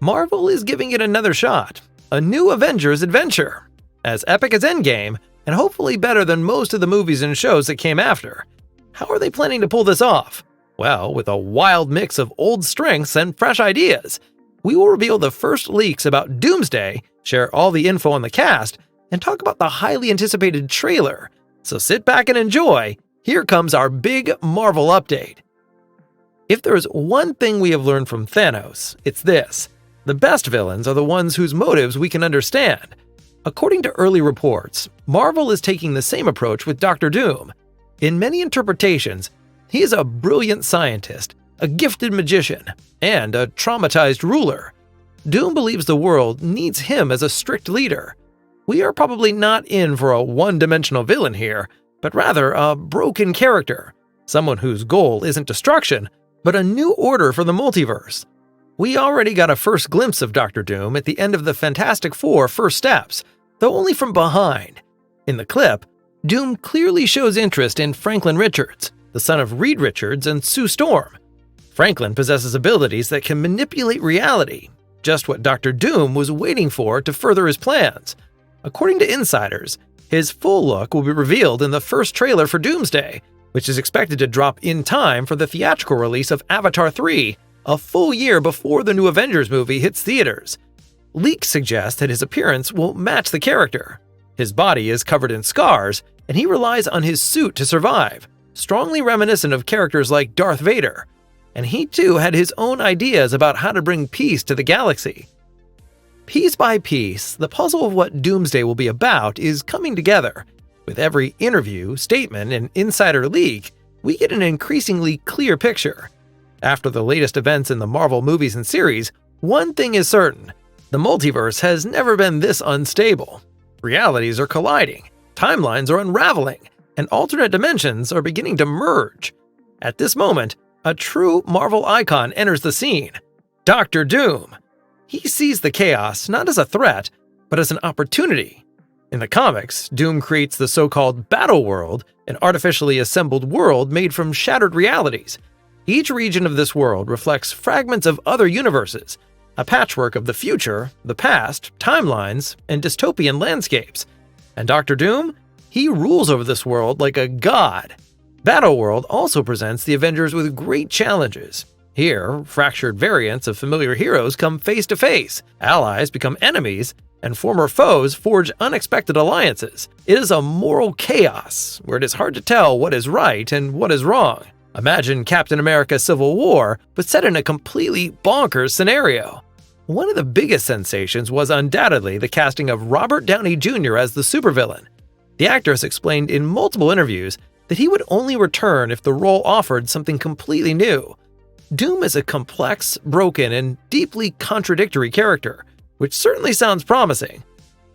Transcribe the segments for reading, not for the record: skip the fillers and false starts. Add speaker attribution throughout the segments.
Speaker 1: Marvel is giving it another shot. A new Avengers adventure. As epic as Endgame, and hopefully better than most of the movies and shows that came after. How are they planning to pull this off? Well, with a wild mix of old strengths and fresh ideas. We will reveal the first leaks about Doomsday, share all the info on the cast, and talk about the highly anticipated trailer. So sit back and enjoy. Here comes our big Marvel update. If there's one thing we have learned from Thanos, it's this. The best villains are the ones whose motives we can understand. According to early reports, Marvel is taking the same approach with Doctor Doom. In many interpretations, he is a brilliant scientist, a gifted magician, and a traumatized ruler. Doom believes the world needs him as a strict leader. We are probably not in for a one-dimensional villain here, but rather a broken character, someone whose goal isn't destruction, but a new order for the multiverse. We already got a first glimpse of Doctor Doom at the end of the Fantastic Four First Steps, though only from behind. In the clip, Doom clearly shows interest in Franklin Richards, the son of Reed Richards and Sue Storm. Franklin possesses abilities that can manipulate reality, just what Doctor Doom was waiting for to further his plans. According to insiders, his full look will be revealed in the first trailer for Doomsday, which is expected to drop in time for the theatrical release of Avatar 3, a full year before the new Avengers movie hits theaters. Leaks suggest that his appearance will match the character. His body is covered in scars, and he relies on his suit to survive, strongly reminiscent of characters like Darth Vader. And he too had his own ideas about how to bring peace to the galaxy. Piece by piece, the puzzle of what Doomsday will be about is coming together. With every interview, statement, and insider leak, we get an increasingly clear picture. After the latest events in the Marvel movies and series, one thing is certain. The multiverse has never been this unstable. Realities are colliding, timelines are unraveling, and alternate dimensions are beginning to merge. At this moment, a true Marvel icon enters the scene, Doctor Doom. He sees the chaos not as a threat, but as an opportunity. In the comics, Doom creates the so-called Battle World, an artificially assembled world made from shattered realities. Each region of this world reflects fragments of other universes, a patchwork of the future, the past, timelines, and dystopian landscapes. And Doctor Doom? He rules over this world like a god. Battleworld also presents the Avengers with great challenges. Here, fractured variants of familiar heroes come face to face, allies become enemies, and former foes forge unexpected alliances. It is a moral chaos, where it is hard to tell what is right and what is wrong. Imagine Captain America Civil War, but set in a completely bonkers scenario. One of the biggest sensations was undoubtedly the casting of Robert Downey Jr. as the supervillain. The actor has explained in multiple interviews that he would only return if the role offered something completely new. Doom is a complex, broken, and deeply contradictory character, which certainly sounds promising.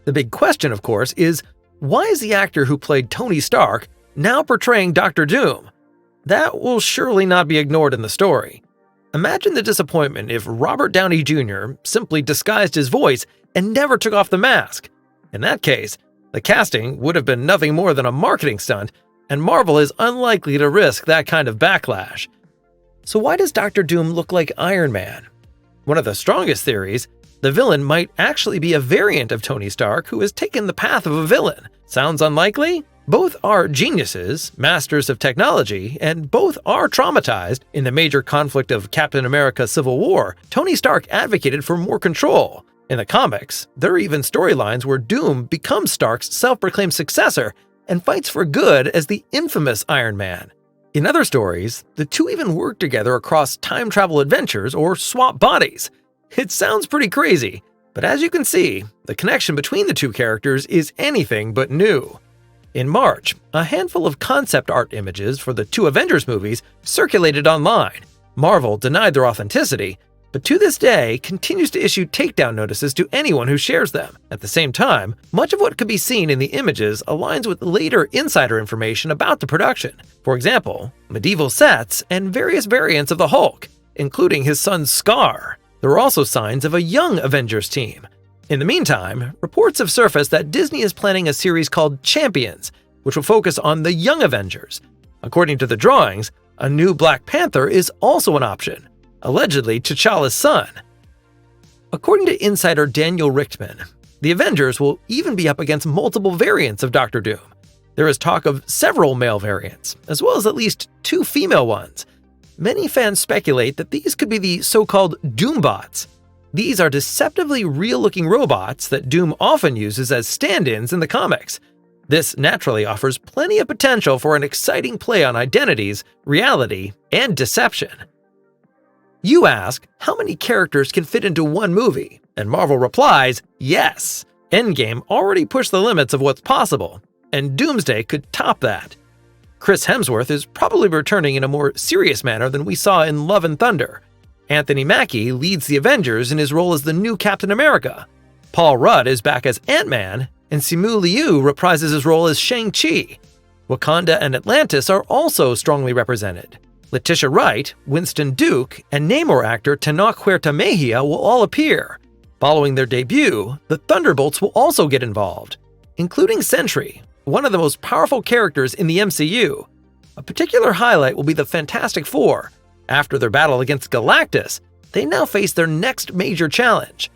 Speaker 1: The big question, of course, is why is the actor who played Tony Stark now portraying Doctor Doom? That will surely not be ignored in the story. Imagine the disappointment if Robert Downey Jr. simply disguised his voice and never took off the mask. In that case, the casting would have been nothing more than a marketing stunt, and Marvel is unlikely to risk that kind of backlash. So why does Doctor Doom look like Iron Man? One of the strongest theories, the villain might actually be a variant of Tony Stark who has taken the path of a villain. Sounds unlikely? Both are geniuses, masters of technology, and both are traumatized. In the major conflict of Captain America Civil War, Tony Stark advocated for more control. In the comics, there are even storylines where Doom becomes Stark's self-proclaimed successor and fights for good as the infamous Iron Man. In other stories, the two even work together across time travel adventures or swap bodies. It sounds pretty crazy, but as you can see, the connection between the two characters is anything but new. In March, a handful of concept art images for the two Avengers movies circulated online. Marvel denied their authenticity, but to this day continues to issue takedown notices to anyone who shares them. At the same time, much of what could be seen in the images aligns with later insider information about the production. For example, medieval sets and various variants of the Hulk, including his son Scar. There are also signs of a young Avengers team. In the meantime, reports have surfaced that Disney is planning a series called Champions, which will focus on the young Avengers. According to the drawings, a new Black Panther is also an option, allegedly T'Challa's son. According to insider Daniel Richtman, the Avengers will even be up against multiple variants of Doctor Doom. There is talk of several male variants, as well as at least 2 female ones. Many fans speculate that these could be the so-called Doombots. These are deceptively real-looking robots that Doom often uses as stand-ins in the comics. This naturally offers plenty of potential for an exciting play on identities, reality, and deception. You ask, how many characters can fit into one movie? And Marvel replies, yes! Endgame already pushed the limits of what's possible, and Doomsday could top that. Chris Hemsworth is probably returning in a more serious manner than we saw in Love and Thunder. Anthony Mackie leads the Avengers in his role as the new Captain America. Paul Rudd is back as Ant-Man, and Simu Liu reprises his role as Shang-Chi. Wakanda and Atlantis are also strongly represented. Letitia Wright, Winston Duke, and Namor actor Tenoch Huerta Mejia will all appear. Following their debut, the Thunderbolts will also get involved, including Sentry, one of the most powerful characters in the MCU. A particular highlight will be the Fantastic Four. After their battle against Galactus, they now face their next major challenge.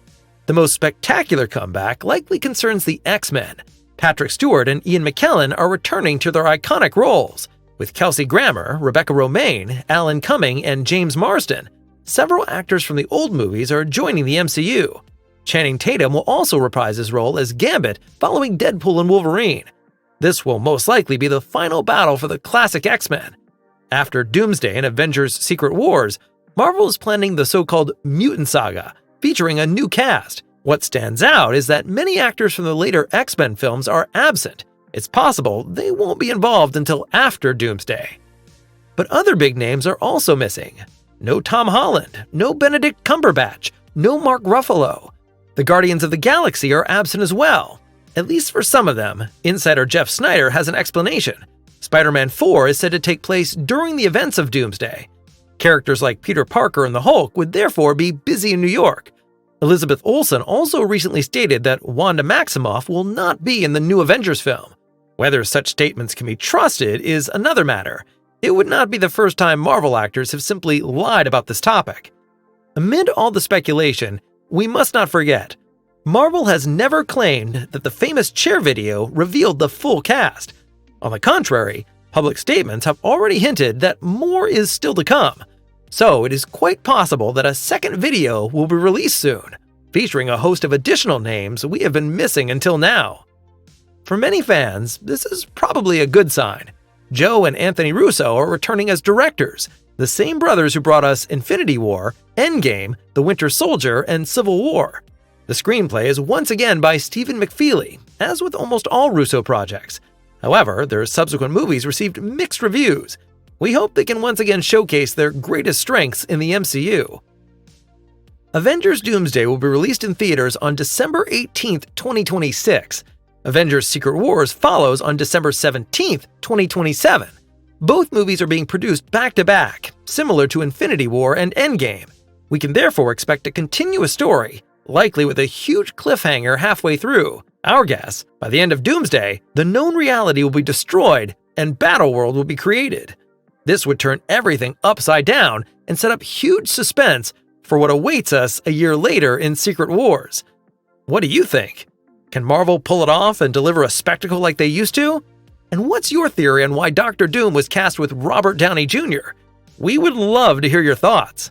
Speaker 1: The most spectacular comeback likely concerns the X-Men. Patrick Stewart and Ian McKellen are returning to their iconic roles, with Kelsey Grammer, Rebecca Romijn, Alan Cumming, and James Marsden. Several actors from the old movies are joining the MCU. Channing Tatum will also reprise his role as Gambit following Deadpool and Wolverine. This will most likely be the final battle for the classic X-Men. After Doomsday and Avengers Secret Wars, Marvel is planning the so-called Mutant Saga, featuring a new cast. What stands out is that many actors from the later X-Men films are absent. It's possible they won't be involved until after Doomsday. But other big names are also missing. No Tom Holland, no Benedict Cumberbatch, no Mark Ruffalo. The Guardians of the Galaxy are absent as well. At least for some of them, insider Jeff Snyder has an explanation. Spider-Man 4 is said to take place during the events of Doomsday. Characters like Peter Parker and the Hulk would therefore be busy in New York. Elizabeth Olsen also recently stated that Wanda Maximoff will not be in the new Avengers film. Whether such statements can be trusted is another matter. It would not be the first time Marvel actors have simply lied about this topic. Amid all the speculation, we must not forget, Marvel has never claimed that the famous chair video revealed the full cast. On the contrary, public statements have already hinted that more is still to come. So it is quite possible that a second video will be released soon, featuring a host of additional names we have been missing until now. For many fans, this is probably a good sign. Joe and Anthony Russo are returning as directors, the same brothers who brought us Infinity War, Endgame, The Winter Soldier, and Civil War. The screenplay is once again by Stephen McFeely, as with almost all Russo projects. However, their subsequent movies received mixed reviews. We hope they can once again showcase their greatest strengths in the MCU. Avengers Doomsday will be released in theaters on December 18, 2026. Avengers Secret Wars follows on December 17, 2027. Both movies are being produced back-to-back, similar to Infinity War and Endgame. We can therefore expect a continuous story, likely with a huge cliffhanger halfway through. Our guess, by the end of Doomsday, the known reality will be destroyed and Battleworld will be created. This would turn everything upside down and set up huge suspense for what awaits us a year later in Secret Wars. What do you think? Can Marvel pull it off and deliver a spectacle like they used to? And what's your theory on why Doctor Doom was cast with Robert Downey Jr.? We would love to hear your thoughts.